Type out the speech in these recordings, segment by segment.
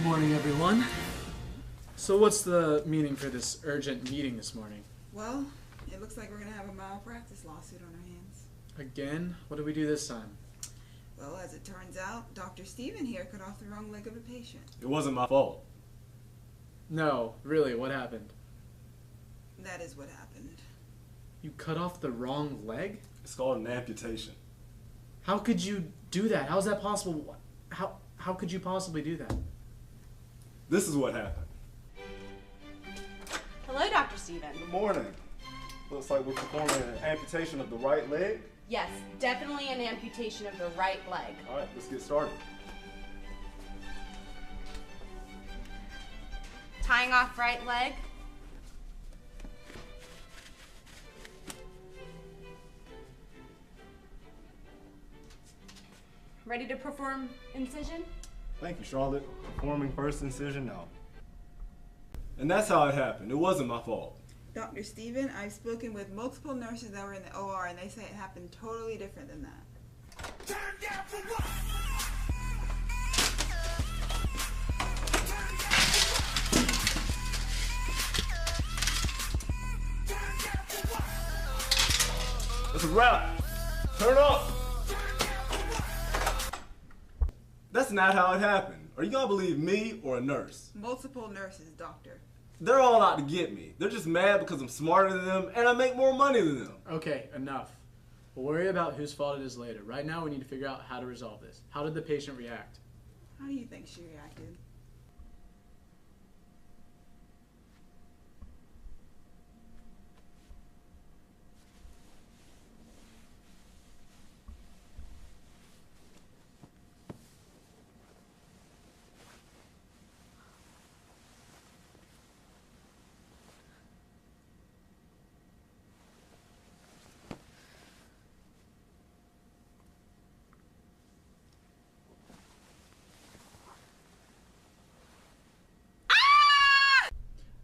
Morning, everyone. So what's the meaning for this urgent meeting this morning? Well, it looks like we're going to have a malpractice lawsuit on our hands. Again? What did we do this time? Well, as it turns out, Dr. Steven here cut off the wrong leg of a patient. It wasn't my fault. No, really, what happened? That is what happened. You cut off the wrong leg? It's called an amputation. How could you do that? How's that possible? How could you possibly do that? This is what happened. Hello, Dr. Steven. Good morning. Looks like we're performing an amputation of the right leg. Yes, definitely an amputation of the right leg. All right, let's get started. Tying off right leg. Ready to perform incision? Thank you, Charlotte. Performing first incision now. And that's how it happened. It wasn't my fault. Dr. Steven, I've spoken with multiple nurses that were in the OR, and they say it happened totally different than that. Turn down for what? That's a wrap. Turn up. That's not how it happened. Are you gonna believe me or a nurse? Multiple nurses, doctor. They're all out to get me. They're just mad because I'm smarter than them and I make more money than them. Okay, enough. We'll worry about whose fault it is later. Right now we need to figure out how to resolve this. How did the patient react? How do you think she reacted?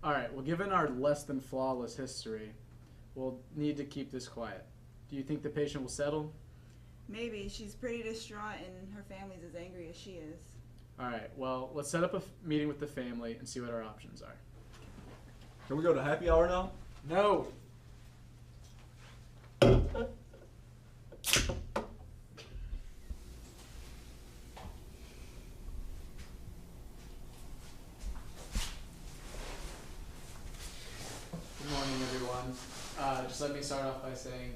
Alright, well given our less than flawless history, we'll need to keep this quiet. Do you think the patient will settle? Maybe. She's pretty distraught, and her family's as angry as she is. Alright, well let's set up a meeting with the family and see what our options are. Can we go to happy hour now? No! Good morning, everyone. Just let me start off by saying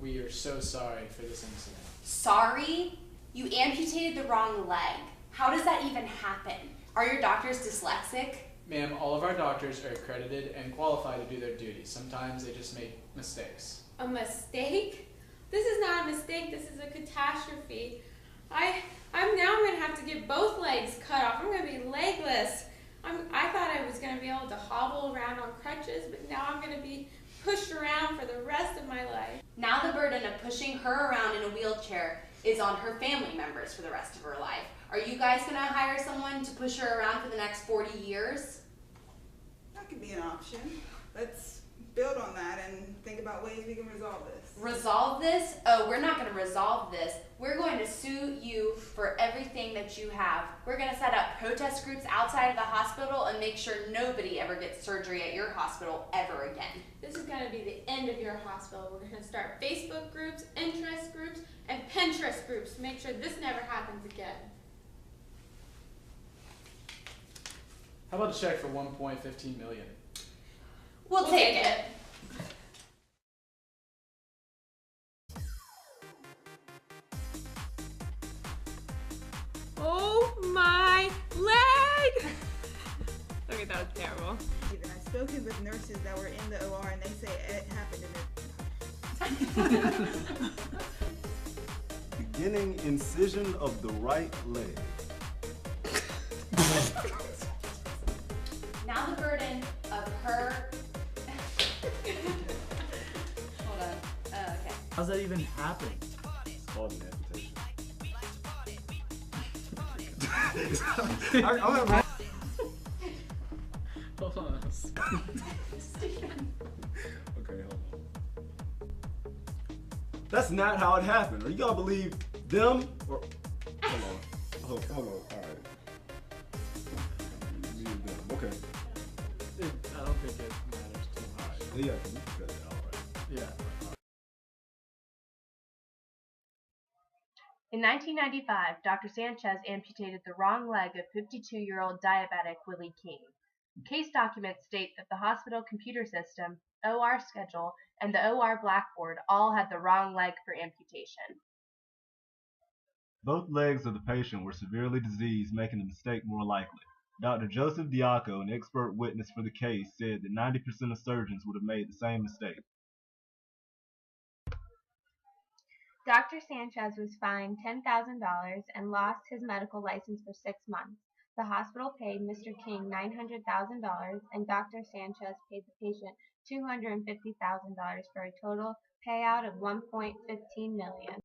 we are so sorry for this incident. Sorry? You amputated the wrong leg. How does that even happen? Are your doctors dyslexic? Ma'am, all of our doctors are accredited and qualified to do their duties. Sometimes they just make mistakes. A mistake? This is not a mistake, this is a catastrophe. I'm now going to have to get both legs cut off. I'm going to be legless. I thought I was going to be able to hobble around on crutches, but now I'm going to be pushed around for the rest of my life. Now the burden of pushing her around in a wheelchair is on her family members for the rest of her life. Are you guys going to hire someone to push her around for the next 40 years? That could be an option. Let's build on that and think about ways we can resolve this. Resolve this? Oh, we're not going to resolve this. We're going to sue you for everything that you have. We're going to set up protest groups outside of the hospital and make sure nobody ever gets surgery at your hospital ever again. This is going to be the end of your hospital. We're going to start Facebook groups, interest groups, and Pinterest groups to make sure this never happens again. How about a check for $1.15 million? We'll take it. Oh my leg! Okay, that was terrible. Even I've spoken with nurses that were in the OR, and they say it happened in it. Beginning incision of the right leg. Now the burden of her... Hold on. Okay. How's that even happen? It's called an amputation. I'm having... Hold on. Okay, hold on. That's not how it happened. Are you gonna believe them or... Hold on. Hold on. All right. Yeah, we can cut it out, right? Yeah. In 1995, Dr. Sanchez amputated the wrong leg of 52-year-old diabetic Willie King. Case documents state that the hospital computer system, OR schedule, and the OR blackboard all had the wrong leg for amputation. Both legs of the patient were severely diseased, making the mistake more likely. Dr. Joseph Diaco, an expert witness for the case, said that 90% of surgeons would have made the same mistake. Dr. Sanchez was fined $10,000 and lost his medical license for 6 months. The hospital paid Mr. King $900,000 and Dr. Sanchez paid the patient $250,000 for a total payout of $1.15 million.